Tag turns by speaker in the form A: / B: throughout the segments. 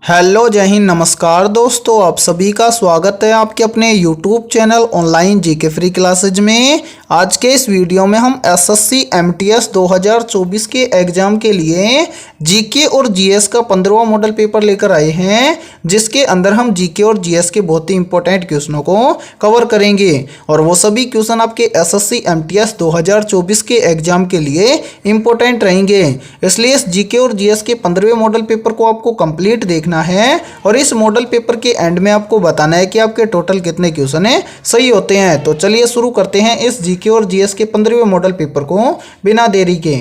A: Hello जय हिंद, नमस्कार दोस्तों। आप सभी का स्वागत है आपके अपने YouTube channel online GK free classes में। आज के इस वीडियो में हम एसएससी एमटीएस 2024 के एग्ज़ाम के लिए जीके और जीएस का 15वां मॉडल पेपर लेकर आए हैं, जिसके अंदर हम जीके और जीएस के बहुत ही इंपॉर्टेंट क्वेश्चनों को कवर करेंगे और वो सभी क्वेश्चन आपके एसएससी एमटीएस 2024 के एग्ज़ाम के लिए इंपॉर्टेंट रहेंगे। इसलिए इस जीके और जीएस के 15वें मॉडल पेपर को आपको कंप्लीट देखना है और इस मॉडल पेपर के एंड में आपको बताना है कि आपके टोटल कितने क्वेश्चन है सही होते हैं। तो चलिए शुरू करते हैं इस जीके और जीएस के 15वें मॉडल पेपर को बिना देरी के।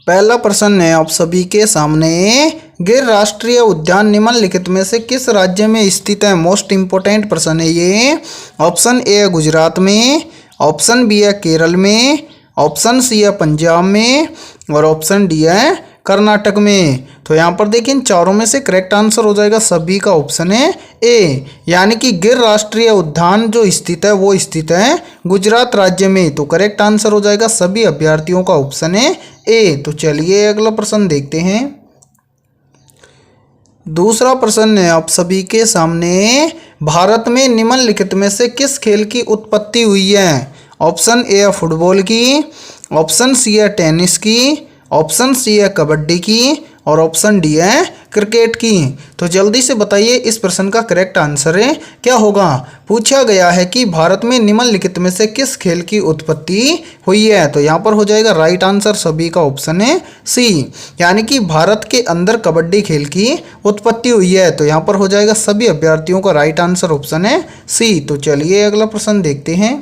A: पहला प्रश्न है आप सभी के सामने, गिर राष्ट्रीय उद्यान निम्नलिखित में से किस राज्य में स्थित है? मोस्ट इंपोर्टेंट प्रश्न है ये। ऑप्शन ए है गुजरात में, ऑप्शन बी है केरल में, ऑप्शन सी है पंजाब में और ऑप्शन डी है कर्नाटक में। तो यहाँ पर देखिए इन चारों में से करेक्ट आंसर हो जाएगा सभी का ऑप्शन है ए, यानी कि गिर राष्ट्रीय उद्यान जो स्थित है वो स्थित है गुजरात राज्य में। तो करेक्ट आंसर हो जाएगा सभी अभ्यर्थियों का ऑप्शन है ए। तो चलिए अगला प्रश्न देखते हैं। दूसरा प्रश्न है आप सभी के सामने, भारत में निम्नलिखित में से किस खेल की उत्पत्ति हुई है? ऑप्शन ए है फुटबॉल की, ऑप्शन सी है टेनिस की, ऑप्शन सी है कबड्डी की और ऑप्शन डी है क्रिकेट की। तो जल्दी से बताइए इस प्रश्न का करेक्ट आंसर है क्या होगा। पूछा गया है कि भारत में निम्नलिखित में से किस खेल की उत्पत्ति हुई है। तो यहाँ पर हो जाएगा राइट आंसर सभी का ऑप्शन है सी, यानी कि भारत के अंदर कबड्डी खेल की उत्पत्ति हुई है। तो यहाँ पर हो जाएगा सभी अभ्यर्थियों का राइट आंसर ऑप्शन है सी। तो चलिए अगला प्रश्न देखते हैं।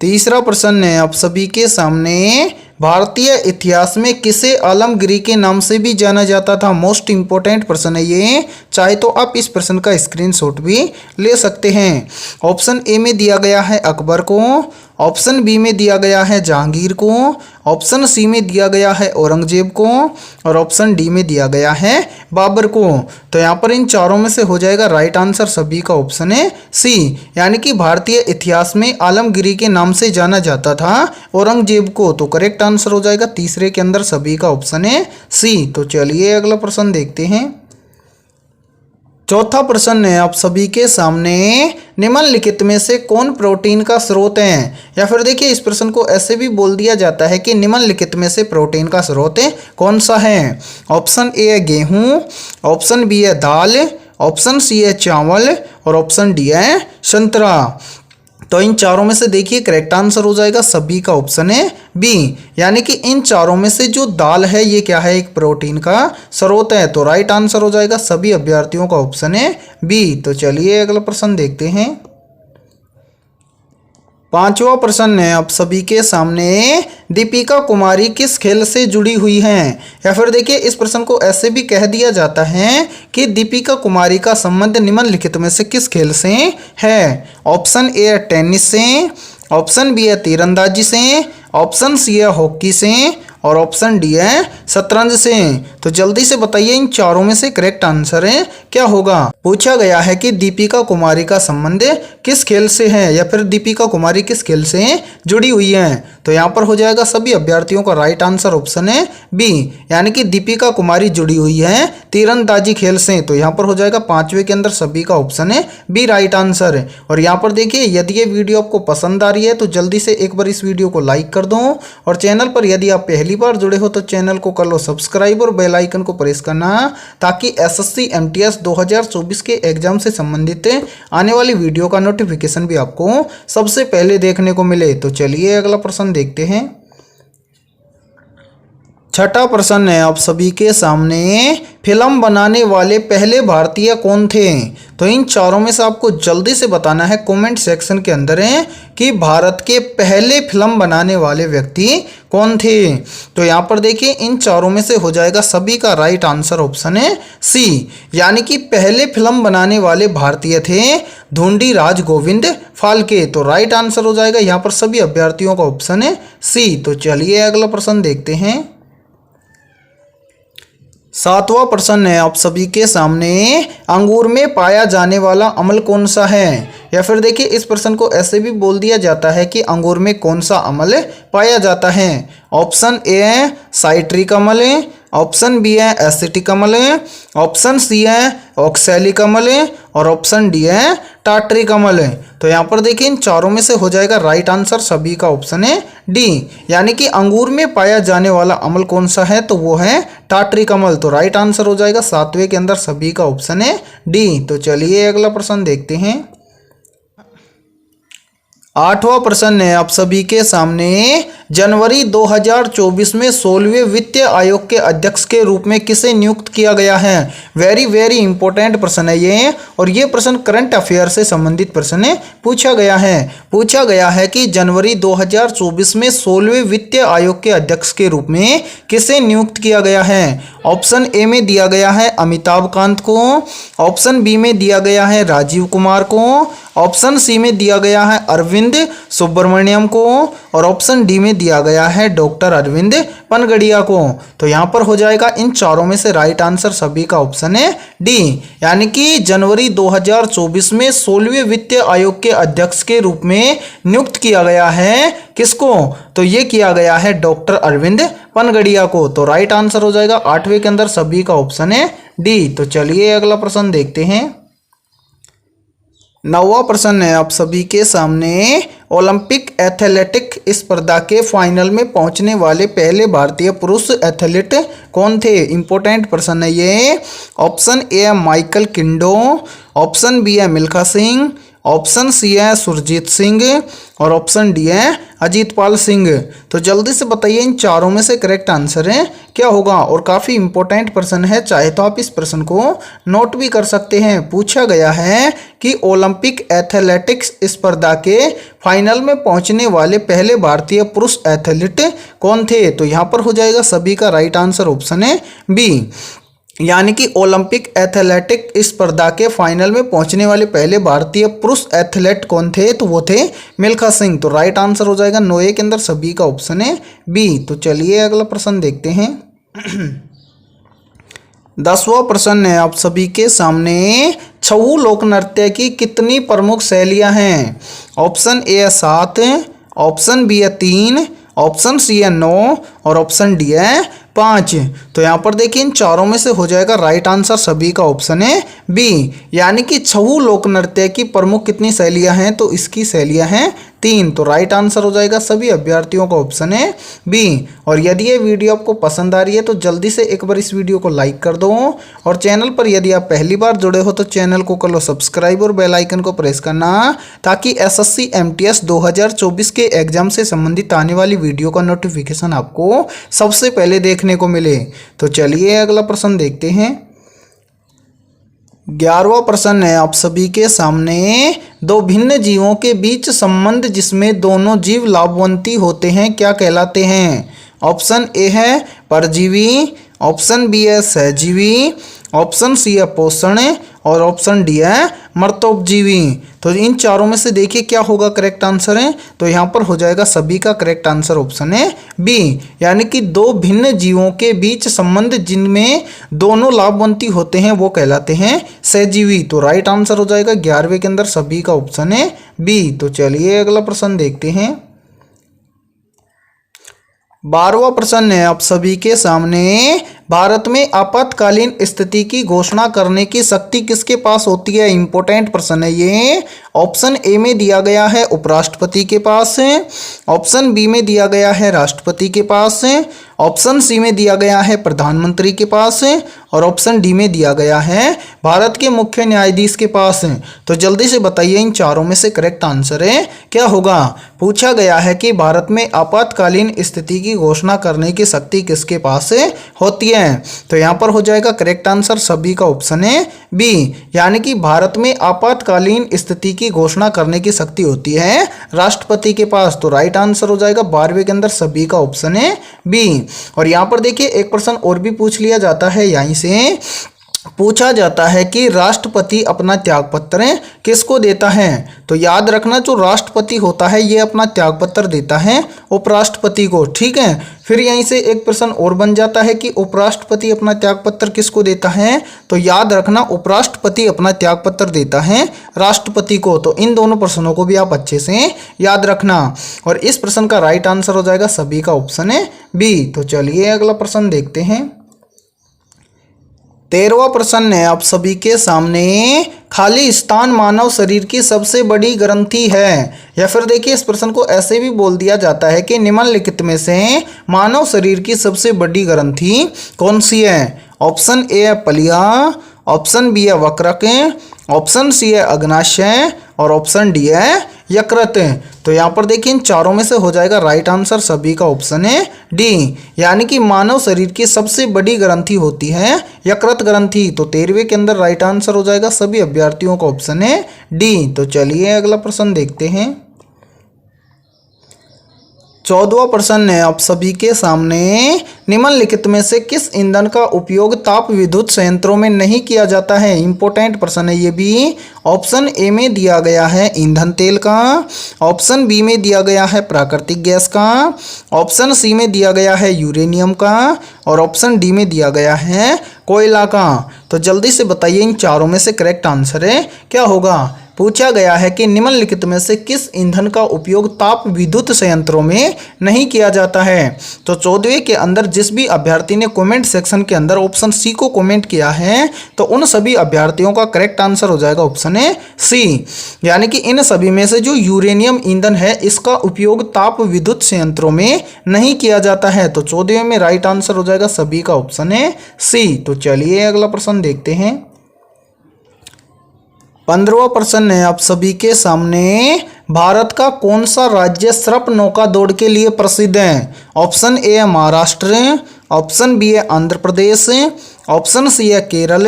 A: तीसरा प्रश्न है आप सभी के सामने, भारतीय इतिहास में किसे आलमगिरी के नाम से भी जाना जाता था? मोस्ट इंपोर्टेंट प्रश्न है ये, चाहे तो आप इस प्रश्न का स्क्रीनशॉट भी ले सकते हैं। ऑप्शन ए में दिया गया है अकबर को, ऑप्शन बी में दिया गया है जहांगीर को, ऑप्शन सी में दिया गया है औरंगजेब को और ऑप्शन डी में दिया गया है बाबर को। तो यहाँ पर इन चारों में से हो जाएगा राइट आंसर सभी का ऑप्शन है सी, यानी कि भारतीय इतिहास में आलमगिरी के नाम से जाना जाता था औरंगजेब को। तो करेक्ट आंसर हो जाएगा तीसरे के अंदर सभी का ऑप्शन है सी। तो चलिए अगला प्रश्न देखते हैं। चौथा प्रश्न है आप सभी के सामने, निम्नलिखित में से कौन प्रोटीन का स्रोत है? या फिर देखिए इस प्रश्न को ऐसे भी बोल दिया जाता है कि निम्नलिखित में से प्रोटीन का स्रोत कौन सा है? ऑप्शन ए है गेहूं, ऑप्शन बी है दाल, ऑप्शन सी है चावल और ऑप्शन डी है संतरा। तो इन चारों में से देखिए करेक्ट आंसर हो जाएगा सभी का ऑप्शन है बी, यानी कि इन चारों में से जो दाल है ये क्या है, एक प्रोटीन का स्रोत है। तो राइट आंसर हो जाएगा सभी अभ्यर्थियों का ऑप्शन है बी। तो चलिए अगला प्रश्न देखते हैं। पांचवा प्रश्न है आप सभी के सामने, दीपिका कुमारी किस खेल से जुड़ी हुई हैं? या फिर देखिए इस प्रश्न को ऐसे भी कह दिया जाता है कि दीपिका कुमारी का संबंध निम्नलिखित में से किस खेल से है? ऑप्शन ए है टेनिस से, ऑप्शन बी है तीरंदाजी से, ऑप्शन सी है हॉकी से और ऑप्शन डी है शतरंज से। तो जल्दी से बताइए इन चारों में से करेक्ट आंसर है क्या होगा। पूछा गया है कि दीपिका कुमारी का संबंध किस खेल से है या फिर दीपिका कुमारी किस खेल से जुड़ी हुई है। तो यहाँ पर हो जाएगा सभी अभ्यर्थियों का राइट आंसर ऑप्शन है बी, यानी कि दीपिका कुमारी जुड़ी हुई है तीरंदाजी खेल से। तो यहाँ पर हो जाएगा पांचवे के अंदर सभी का ऑप्शन है बी राइट आंसर। और यहाँ पर देखिए यदि ये वीडियो आपको पसंद आ रही है तो जल्दी से एक बार इस वीडियो को लाइक कर दो और चैनल पर यदि आप पहली बार जुड़े हो तो चैनल को कर लो सब्सक्राइब और बेल आइकन को प्रेस करना, ताकि एसएससी एमटीएस 2024 के एग्जाम से संबंधित आने वाली वीडियो का नोटिफिकेशन भी आपको सबसे पहले देखने को मिले। तो चलिए अगला प्रश्न देखते हैं। छठा प्रश्न है आप सभी के सामने, फिल्म बनाने वाले पहले भारतीय कौन थे? तो इन चारों में से आपको जल्दी से बताना है कमेंट सेक्शन के अंदर है कि भारत के पहले फिल्म बनाने वाले व्यक्ति कौन थे। तो यहाँ पर देखिए इन चारों में से हो जाएगा सभी का राइट आंसर ऑप्शन है सी, यानी कि पहले फिल्म बनाने वाले भारतीय थे ढूंढीराज गोविंद फाल्के। तो राइट आंसर हो जाएगा यहाँ पर सभी अभ्यर्थियों का ऑप्शन है सी। तो चलिए अगला प्रश्न देखते हैं। सातवां प्रश्न है आप सभी के सामने, अंगूर में पाया जाने वाला अम्ल कौन सा है? या फिर देखिए इस प्रश्न को ऐसे भी बोल दिया जाता है कि अंगूर में कौन सा अम्ल पाया जाता है। ऑप्शन ए है साइट्रिक अम्ल, ऑप्शन बी है एसिटिक अम्ल, ऑप्शन सी है ऑक्सैलिक अम्ल और ऑप्शन डी है टार्टरिक अम्ल। तो यहाँ पर देखिए इन चारों में से हो जाएगा राइट आंसर सभी का ऑप्शन है डी, यानी कि अंगूर में पाया जाने वाला अम्ल कौन सा है तो वो है टार्टरिक अम्ल। तो राइट आंसर हो जाएगा 7वें के अंदर सभी का ऑप्शन है डी। तो चलिए अगला प्रश्न देखते हैं। 8वां प्रश्न है आप सभी के सामने, जनवरी 2024 में 16वें वित्तीय आयोग के अध्यक्ष के रूप में किसे नियुक्त किया गया है। वेरी वेरी इंपॉर्टेंट प्रश्न है ये, और ये प्रश्न करंट अफेयर से संबंधित प्रश्न है। पूछा गया है कि जनवरी 2024 में 16वें वित्तीय आयोग के अध्यक्ष के रूप में किसे नियुक्त किया गया है। ऑप्शन ए में दिया गया है अमिताभ कांत को, ऑप्शन बी में दिया गया है राजीव कुमार को, ऑप्शन सी में दिया गया है अरविंद सुब्रमण्यम को और ऑप्शन डी में दिया गया है डॉक्टर अरविंद पनगड़िया को। तो यहाँ पर हो जाएगा इन चारों में से राइट आंसर सभी का ऑप्शन है डी, यानी कि जनवरी 2024 में 16वें वित्तीय आयोग के अध्यक्ष के रूप में नियुक्त किया गया है किसको, तो ये किया गया है डॉक्टर अरविंद पनगड़िया को। तो राइट आंसर हो जाएगा 8वें के अंदर सभी का ऑप्शन है डी। तो चलिए अगला प्रश्न देखते हैं। 9वां प्रश्न है आप सभी के सामने, ओलंपिक एथलेटिक स्पर्धा के फाइनल में पहुंचने वाले पहले भारतीय पुरुष एथलीट कौन थे। इंपॉर्टेंट प्रश्न है ये। ऑप्शन ए है माइकल किंडो, ऑप्शन बी है मिल्खा सिंह, ऑप्शन सी है सुरजीत सिंह और ऑप्शन डी है अजीतपाल सिंह। तो जल्दी से बताइए इन चारों में से करेक्ट आंसर है क्या होगा, और काफ़ी इंपॉर्टेंट प्रश्न है, चाहे तो आप इस प्रश्न को नोट भी कर सकते हैं। पूछा गया है कि ओलंपिक एथलेटिक्स स्पर्धा के फाइनल में पहुंचने वाले पहले भारतीय पुरुष एथलीट कौन थे। तो यहाँ पर हो जाएगा सभी का राइट आंसर ऑप्शन है बी, यानी कि ओलंपिक एथलेटिक स्पर्धा के फाइनल में पहुंचने वाले पहले भारतीय पुरुष एथलीट कौन थे, तो वो थे मिल्खा सिंह। तो राइट आंसर हो जाएगा 9 के अंदर सभी का ऑप्शन है बी। तो चलिए अगला प्रश्न देखते हैं। 10वां प्रश्न है आप सभी के सामने, छऊ लोक नृत्य की कितनी प्रमुख शैलियां हैं। ऑप्शन ए है 7, ऑप्शन बी है 3, ऑप्शन सी है 9 और ऑप्शन डी है 5। तो यहाँ पर देखिए इन चारों में से हो जाएगा राइट आंसर सभी का ऑप्शन है बी, यानी कि छऊ लोक नृत्य की प्रमुख कितनी शैलियां हैं, तो इसकी शैलियां हैं 3। तो राइट आंसर हो जाएगा सभी अभ्यर्थियों का ऑप्शन है बी। और यदि ये वीडियो आपको पसंद आ रही है तो जल्दी से एक बार इस वीडियो को लाइक कर दो, और चैनल पर यदि आप पहली बार जुड़े हो तो चैनल को कर लो सब्सक्राइब और बेल आइकन को प्रेस करना, ताकि एसएससी एमटीएस 2024 के एग्जाम से संबंधित आने वाली वीडियो का नोटिफिकेशन आपको सबसे पहले देखने को मिले। तो चलिए अगला प्रश्न देखते हैं। 11वां प्रश्न है आप सभी के सामने, दो भिन्न जीवों के बीच संबंध जिसमें दोनों जीव लाभवंती होते हैं क्या कहलाते हैं। ऑप्शन ए है परजीवी, ऑप्शन बी है सहजीवी, ऑप्शन सी है पोषण और ऑप्शन डी है मर्तोपजीवी। तो इन चारों में से देखिए क्या होगा करेक्ट आंसर है, तो यहाँ पर हो जाएगा सभी का करेक्ट आंसर ऑप्शन है बी, यानी कि दो भिन्न जीवों के बीच संबंध जिनमें दोनों लाभवंती होते हैं वो कहलाते हैं सहजीवी। तो राइट आंसर हो जाएगा 11वें के अंदर सभी का ऑप्शन है बी। तो चलिए अगला प्रश्न देखते हैं। 12वां प्रश्न है आप सभी के सामने, भारत में आपातकालीन स्थिति की घोषणा करने की शक्ति किसके पास होती है। इंपॉर्टेंट प्रश्न है ये। ऑप्शन ए में दिया गया है उपराष्ट्रपति के पास, ऑप्शन बी में दिया गया है राष्ट्रपति के पास, ऑप्शन सी में दिया गया है प्रधानमंत्री के पास और ऑप्शन डी में दिया गया है भारत के मुख्य न्यायाधीश के पास। तो जल्दी से बताइए इन चारों में से करेक्ट आंसर है क्या होगा। पूछा गया है कि भारत में आपातकालीन स्थिति की घोषणा करने की शक्ति किसके पास होती है। तो यहाँ पर हो जाएगा करेक्ट आंसर सभी का ऑप्शन है बी, यानी कि भारत में आपातकालीन स्थिति की घोषणा करने की शक्ति होती है राष्ट्रपति के पास। तो राइट आंसर हो जाएगा 12वें के अंदर सभी का ऑप्शन है बी। और यहाँ पर देखिए एक प्रश्न और भी पूछ लिया जाता है, यहीं से पूछा जाता है कि राष्ट्रपति अपना त्यागपत्र किसको देता है। तो याद रखना जो राष्ट्रपति होता है ये अपना त्यागपत्र देता है उपराष्ट्रपति को, ठीक है। फिर यहीं से एक प्रश्न और बन जाता है कि उपराष्ट्रपति अपना त्यागपत्र किसको देता है। तो याद रखना उपराष्ट्रपति अपना त्यागपत्र देता है राष्ट्रपति को। तो इन दोनों प्रश्नों को भी आप अच्छे से याद रखना, और इस प्रश्न का राइट आंसर हो जाएगा सभी का ऑप्शन है बी। तो चलिए अगला प्रश्न देखते हैं। 13वां प्रश्न है आप सभी के सामने, खाली स्थान मानव शरीर की सबसे बड़ी ग्रंथि है। या फिर देखिए इस प्रश्न को ऐसे भी बोल दिया जाता है कि निम्नलिखित में से मानव शरीर की सबसे बड़ी ग्रंथि कौन सी है। ऑप्शन ए है पलिया, ऑप्शन बी है वक्रक, ऑप्शन सी है अग्नाशय और ऑप्शन डी है यकृत। तो यहाँ पर देखिए इन चारों में से हो जाएगा राइट आंसर सभी का ऑप्शन है डी, यानी कि मानव शरीर की सबसे बड़ी ग्रंथि होती है यकृत ग्रंथि। तो 13वें के अंदर राइट आंसर हो जाएगा सभी अभ्यर्थियों का ऑप्शन है डी। तो चलिए अगला प्रश्न देखते हैं। 14वां प्रश्न है आप सभी के सामने, निम्नलिखित में से किस ईंधन का उपयोग ताप विद्युत संयंत्रों में नहीं किया जाता है। इंपॉर्टेंट प्रश्न है ये भी। ऑप्शन ए में दिया गया है ईंधन तेल का, ऑप्शन बी में दिया गया है प्राकृतिक गैस का, ऑप्शन सी में दिया गया है यूरेनियम का और ऑप्शन डी में दिया गया है कोयला का। तो जल्दी से बताइए इन चारों में से करेक्ट आंसर है क्या होगा। पूछा गया है कि निम्नलिखित में से किस ईंधन का उपयोग ताप विद्युत संयंत्रों में नहीं किया जाता है। तो 14वें के अंदर जिस भी अभ्यर्थी ने कमेंट सेक्शन के अंदर ऑप्शन सी को कमेंट किया है तो उन सभी अभ्यर्थियों का करेक्ट आंसर हो जाएगा ऑप्शन है सी, यानी कि इन सभी में से जो यूरेनियम ईंधन है इसका उपयोग ताप विद्युत संयंत्रों में नहीं किया जाता है। तो 14वें में राइट आंसर हो जाएगा सभी का ऑप्शन है सी। तो चलिए अगला प्रश्न देखते हैं। 15वां प्रश्न है आप सभी के सामने, भारत का कौन सा राज्य सर्प नौका दौड़ के लिए प्रसिद्ध है। ऑप्शन ए है महाराष्ट्र, ऑप्शन बी है आंध्र प्रदेश, ऑप्शन सी है केरल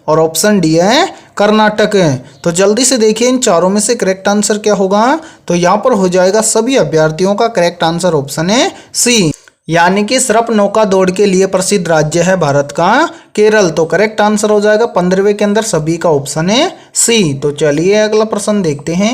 A: और ऑप्शन डी है कर्नाटक। तो जल्दी से देखिए इन चारों में से करेक्ट आंसर क्या होगा। तो यहाँ पर हो जाएगा सभी अभ्यर्थियों का करेक्ट आंसर ऑप्शन है सी, यानी कि सर्प नौका दौड़ के लिए प्रसिद्ध राज्य है भारत का केरल। तो करेक्ट आंसर हो जाएगा 15वें के अंदर सभी का ऑप्शन है सी। तो चलिए अगला प्रश्न देखते हैं।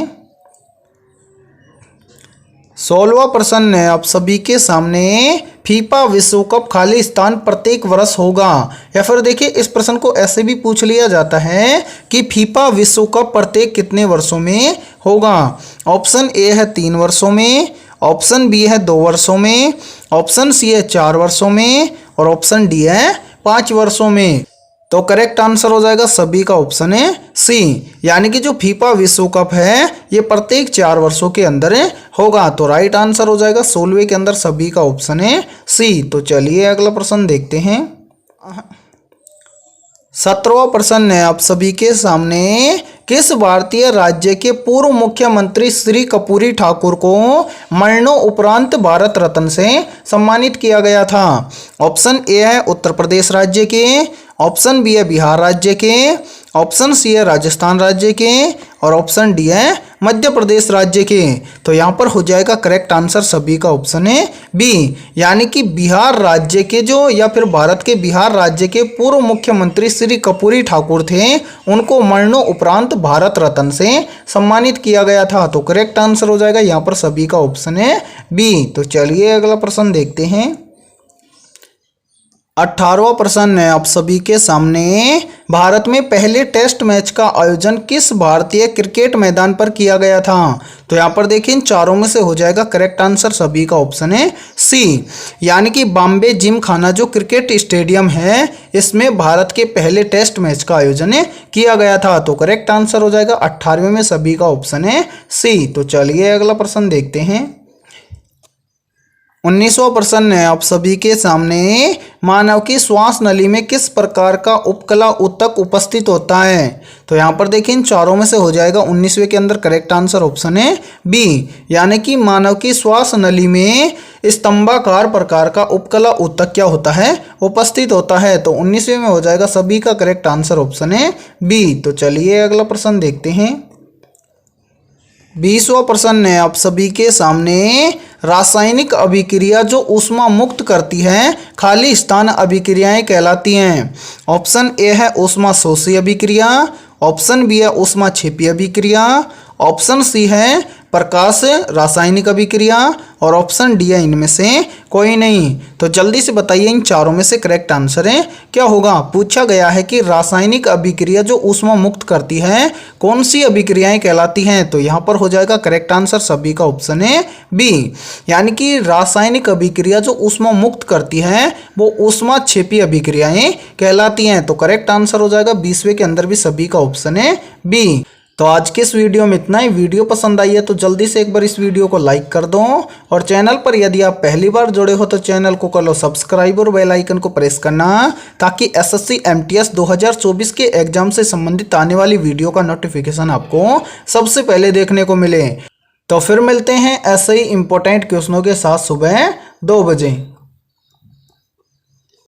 A: 16वां प्रश्न है आप सभी के सामने, फीफा विश्व कप खाली स्थान प्रत्येक वर्ष होगा। या फिर देखिए इस प्रश्न को ऐसे भी पूछ लिया जाता है कि फीफा विश्व कप प्रत्येक कितने वर्षों में होगा। ऑप्शन ए है 3 वर्षों में, ऑप्शन बी है 2 वर्षों में, ऑप्शन सी है 4 वर्षों में और ऑप्शन डी है 5 वर्षों में। तो करेक्ट आंसर हो जाएगा सभी का ऑप्शन है सी, यानी कि जो फीफा विश्व कप है ये प्रत्येक 4 वर्षों के अंदर होगा। तो राइट आंसर हो जाएगा 16वें के अंदर सभी का ऑप्शन है सी। तो चलिए अगला प्रश्न देखते हैं। 17वां प्रश्न है आप सभी के सामने, किस भारतीय राज्य के पूर्व मुख्यमंत्री श्री कर्पूरी ठाकुर को मरणोपरांत भारत रत्न से सम्मानित किया गया था। ऑप्शन ए है उत्तर प्रदेश राज्य के, ऑप्शन बी है बिहार राज्य के, ऑप्शन सी है राजस्थान राज्य के और ऑप्शन डी है मध्य प्रदेश राज्य के। तो यहाँ पर हो जाएगा करेक्ट आंसर सभी का ऑप्शन है बी, यानी कि बिहार राज्य के जो या फिर भारत के बिहार राज्य के पूर्व मुख्यमंत्री श्री कर्पूरी ठाकुर थे उनको मरणोपरांत भारत रत्न से सम्मानित किया गया था। तो करेक्ट आंसर हो जाएगा यहाँ पर सभी का ऑप्शन है बी। तो चलिए अगला प्रश्न देखते हैं। 18वां प्रश्न है आप सभी के सामने, भारत में पहले टेस्ट मैच का आयोजन किस भारतीय क्रिकेट मैदान पर किया गया था। तो यहाँ पर देखिए इन चारों में से हो जाएगा करेक्ट आंसर सभी का ऑप्शन है सी, यानी कि बॉम्बे जिम खाना जो क्रिकेट स्टेडियम है इसमें भारत के पहले टेस्ट मैच का आयोजन किया गया था। तो करेक्ट आंसर हो जाएगा 18वें में सभी का ऑप्शन है सी। तो चलिए अगला प्रश्न देखते हैं। 19वां प्रश्न है आप सभी के सामने, मानव की श्वास नली में किस प्रकार का उपकला ऊतक उपस्थित होता है। तो यहाँ पर देखिए इन चारों में से हो जाएगा 19वें के अंदर करेक्ट आंसर ऑप्शन है बी, यानी कि मानव की श्वास नली में स्तंभाकार प्रकार का उपकला ऊतक क्या होता है उपस्थित होता है। तो 19वें में हो जाएगा सभी का करेक्ट आंसर ऑप्शन है बी। तो चलिए अगला प्रश्न देखते हैं। 20वां प्रश्न है आप सभी के सामने, रासायनिक अभिक्रिया जो ऊष्मा मुक्त करती है खाली स्थान अभिक्रियाएं कहलाती हैं। ऑप्शन ए है ऊष्मा शोषी अभिक्रिया, ऑप्शन बी है ऊष्मा क्षेपी अभिक्रिया, ऑप्शन सी है प्रकाश रासायनिक अभिक्रिया और ऑप्शन डी है इनमें से कोई नहीं। तो जल्दी से बताइए इन चारों में से करेक्ट आंसर है क्या होगा। पूछा गया है कि रासायनिक अभिक्रिया जो ऊष्मा मुक्त करती है कौन सी अभिक्रियाएं कहलाती हैं। तो यहाँ पर हो जाएगा करेक्ट आंसर सभी का ऑप्शन है बी, यानी कि रासायनिक अभिक्रिया जो ऊष्मा मुक्त करती है वो ऊष्माक्षेपी अभिक्रियाएं कहलाती हैं। तो करेक्ट आंसर हो जाएगा 20वें के अंदर भी सभी का ऑप्शन है बी। तो आज के इस वीडियो में इतना ही। वीडियो पसंद आई है तो जल्दी से एक बार इस वीडियो को लाइक कर दो और चैनल पर यदि आप पहली बार जुड़े हो तो चैनल को कर लो सब्सक्राइब और बेल आइकन को प्रेस करना ताकि एसएससी एमटीएस 2024 के एग्जाम से संबंधित आने वाली वीडियो का नोटिफिकेशन आपको सबसे पहले देखने को मिले। तो फिर मिलते हैं ऐसे ही इंपॉर्टेंट क्वेश्चनों के साथ सुबह 2 बजे।